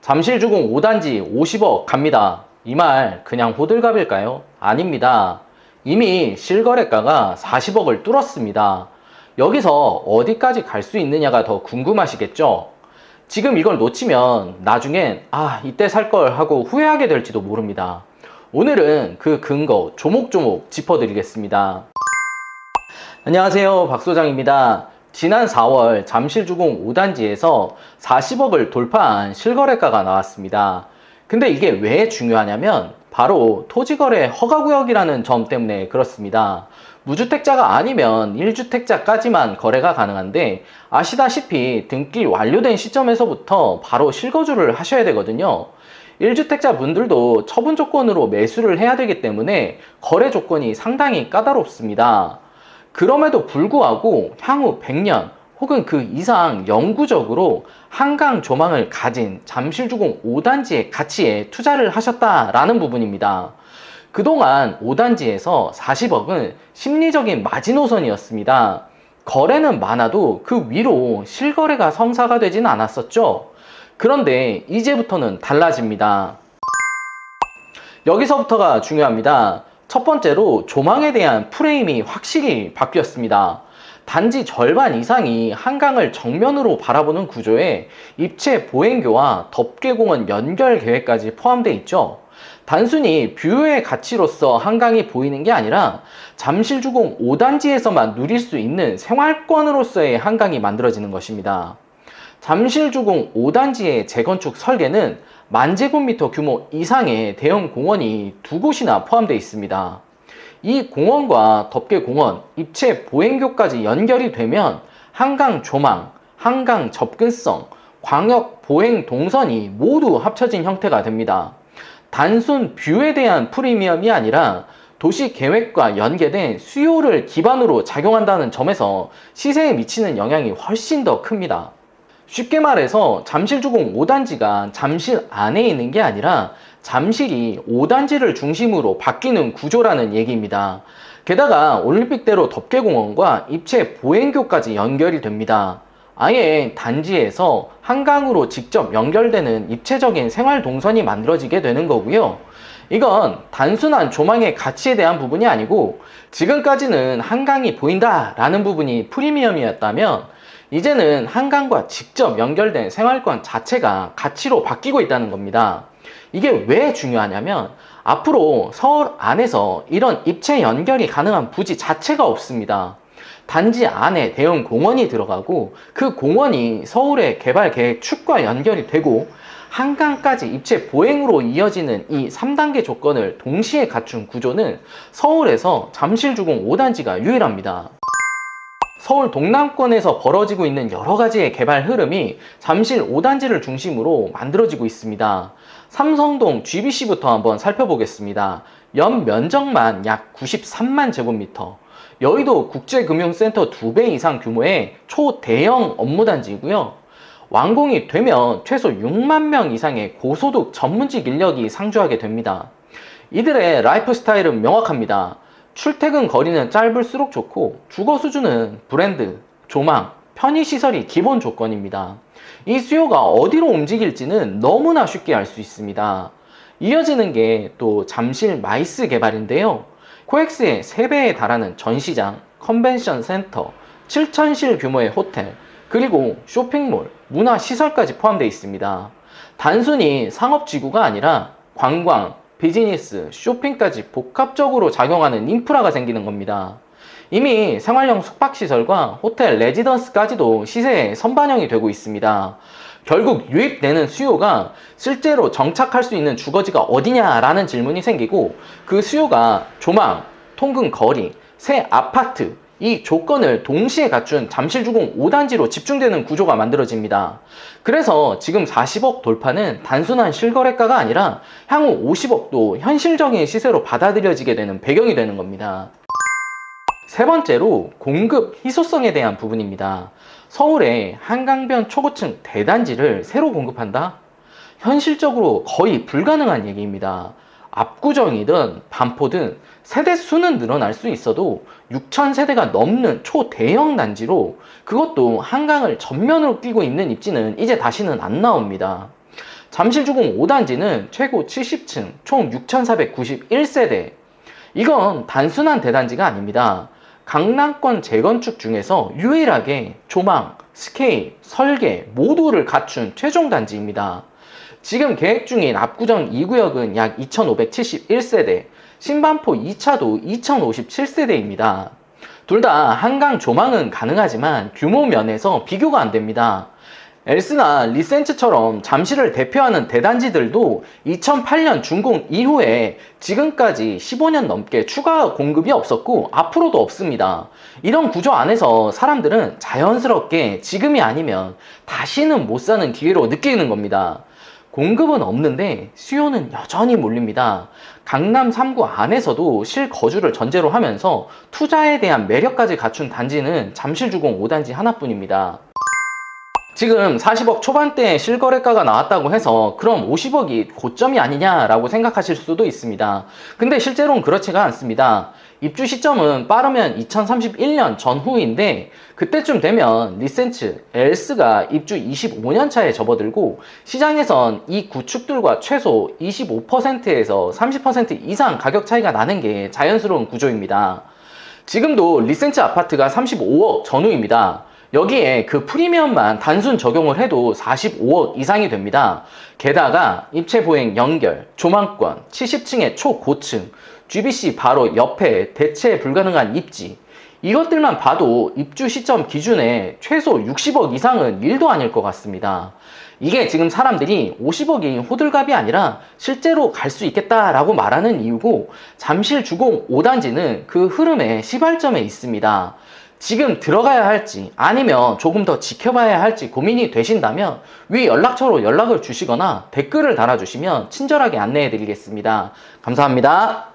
잠실주공 5단지 50억 갑니다. 이 말 그냥 호들갑일까요? 아닙니다. 이미 실거래가가 40억을 뚫었습니다. 여기서 어디까지 갈 수 있느냐가 더 궁금하시겠죠? 지금 이걸 놓치면 나중엔 이때 살 걸 하고 후회하게 될지도 모릅니다. 오늘은 그 근거 조목조목 짚어드리겠습니다. 안녕하세요, 박 소장입니다. 지난 4월 잠실주공 5단지에서 40억을 돌파한 실거래가가 나왔습니다. 근데 이게 왜 중요하냐면 바로 토지거래 허가구역이라는 점 때문에 그렇습니다. 무주택자가 아니면 1주택자까지만 거래가 가능한데 아시다시피 등기 완료된 시점에서부터 바로 실거주를 하셔야 되거든요. 1주택자 분들도 처분 조건으로 매수를 해야 되기 때문에 거래 조건이 상당히 까다롭습니다. 그럼에도 불구하고 향후 100년 혹은 그 이상 영구적으로 한강 조망을 가진 잠실주공 5단지의 가치에 투자를 하셨다라는 부분입니다. 그동안 5단지에서 40억은 심리적인 마지노선이었습니다. 거래는 많아도 그 위로 실거래가 성사가 되진 않았었죠. 그런데 이제부터는 달라집니다. 여기서부터가 중요합니다. 첫 번째로 조망에 대한 프레임이 확실히 바뀌었습니다. 단지 절반 이상이 한강을 정면으로 바라보는 구조에 입체 보행교와 덮개공원 연결 계획까지 포함되어 있죠. 단순히 뷰의 가치로서 한강이 보이는 게 아니라 잠실주공 5단지에서만 누릴 수 있는 생활권으로서의 한강이 만들어지는 것입니다. 잠실주공 5단지의 재건축 설계는 10,000제곱미터 규모 이상의 대형 공원이 2곳이나 포함되어 있습니다. 이 공원과 덮개공원, 입체 보행교까지 연결이 되면 한강 조망, 한강 접근성, 광역 보행 동선이 모두 합쳐진 형태가 됩니다. 단순 뷰에 대한 프리미엄이 아니라 도시 계획과 연계된 수요를 기반으로 작용한다는 점에서 시세에 미치는 영향이 훨씬 더 큽니다. 쉽게 말해서 잠실주공 5단지가 잠실 안에 있는 게 아니라 잠실이 5단지를 중심으로 바뀌는 구조라는 얘기입니다. 게다가 올림픽대로 덮개공원과 입체 보행교까지 연결이 됩니다. 아예 단지에서 한강으로 직접 연결되는 입체적인 생활 동선이 만들어지게 되는 거고요. 이건 단순한 조망의 가치에 대한 부분이 아니고 지금까지는 한강이 보인다라는 부분이 프리미엄이었다면 이제는 한강과 직접 연결된 생활권 자체가 가치로 바뀌고 있다는 겁니다. 이게 왜 중요하냐면 앞으로 서울 안에서 이런 입체 연결이 가능한 부지 자체가 없습니다. 단지 안에 대형 공원이 들어가고 그 공원이 서울의 개발 계획 축과 연결이 되고 한강까지 입체 보행으로 이어지는 이 3단계 조건을 동시에 갖춘 구조는 서울에서 잠실주공 5단지가 유일합니다. 서울 동남권에서 벌어지고 있는 여러 가지의 개발 흐름이 잠실 5단지를 중심으로 만들어지고 있습니다. 삼성동 GBC부터 한번 살펴보겠습니다. 연 면적만 약 93만 제곱미터, 여의도 국제금융센터 2배 이상 규모의 초대형 업무단지이고요. 완공이 되면 최소 6만 명 이상의 고소득 전문직 인력이 상주하게 됩니다. 이들의 라이프 스타일은 명확합니다. 출퇴근 거리는 짧을수록 좋고 주거 수준은 브랜드, 조망, 편의시설이 기본 조건입니다. 이 수요가 어디로 움직일지는 너무나 쉽게 알 수 있습니다. 이어지는 게 또 잠실 마이스 개발인데요. 코엑스의 3배에 달하는 전시장, 컨벤션 센터, 7,000실 규모의 호텔, 그리고 쇼핑몰, 문화시설까지 포함되어 있습니다. 단순히 상업지구가 아니라 관광, 비즈니스, 쇼핑까지 복합적으로 작용하는 인프라가 생기는 겁니다. 이미 생활형 숙박시설과 호텔, 레지던스까지도 시세에 선반영이 되고 있습니다. 결국 유입되는 수요가 실제로 정착할 수 있는 주거지가 어디냐라는 질문이 생기고 그 수요가 조망, 통근 거리, 새 아파트, 이 조건을 동시에 갖춘 잠실주공 5단지로 집중되는 구조가 만들어집니다. 그래서 지금 40억 돌파는 단순한 실거래가가 아니라 향후 50억도 현실적인 시세로 받아들여지게 되는 배경이 되는 겁니다. 세 번째로 공급 희소성에 대한 부분입니다. 서울의 한강변 초고층 대단지를 새로 공급한다? 현실적으로 거의 불가능한 얘기입니다. 압구정이든 반포든 세대 수는 늘어날 수 있어도 6,000세대가 넘는 초대형 단지로 그것도 한강을 전면으로 끼고 있는 입지는 이제 다시는 안 나옵니다. 잠실주공 5단지는 최고 70층, 총 6,491세대. 이건 단순한 대단지가 아닙니다. 강남권 재건축 중에서 유일하게 조망, 스케일, 설계 모두를 갖춘 최종 단지입니다. 지금 계획 중인 압구정 2구역은 약 2,571세대, 신반포 2차도 2,057세대입니다. 둘 다 한강 조망은 가능하지만 규모 면에서 비교가 안 됩니다. 엘스나 리센츠처럼 잠실을 대표하는 대단지들도 2008년 준공 이후에 지금까지 15년 넘게 추가 공급이 없었고 앞으로도 없습니다. 이런 구조 안에서 사람들은 자연스럽게 지금이 아니면 다시는 못 사는 기회로 느끼는 겁니다. 공급은 없는데 수요는 여전히 몰립니다. 강남 3구 안에서도 실거주를 전제로 하면서 투자에 대한 매력까지 갖춘 단지는 잠실주공 5단지 하나뿐입니다. 지금 40억 초반대에 실거래가가 나왔다고 해서 그럼 50억이 고점이 아니냐라고 생각하실 수도 있습니다. 근데 실제로는 그렇지가 않습니다. 입주 시점은 빠르면 2031년 전후인데 그때쯤 되면 리센츠, 엘스가 입주 25년 차에 접어들고 시장에선 이 구축들과 최소 25%에서 30% 이상 가격 차이가 나는 게 자연스러운 구조입니다. 지금도 리센츠 아파트가 35억 전후입니다. 여기에 그 프리미엄만 단순 적용을 해도 45억 이상이 됩니다. 게다가 입체 보행 연결, 조망권, 70층의 초고층, GBC 바로 옆에 대체 불가능한 입지, 이것들만 봐도 입주 시점 기준에 최소 60억 이상은 일도 아닐 것 같습니다. 이게 지금 사람들이 50억이 호들갑이 아니라 실제로 갈 수 있겠다라고 말하는 이유고, 잠실 주공 5단지는 그 흐름의 시발점에 있습니다. 지금 들어가야 할지 아니면 조금 더 지켜봐야 할지 고민이 되신다면 위 연락처로 연락을 주시거나 댓글을 달아주시면 친절하게 안내해 드리겠습니다. 감사합니다.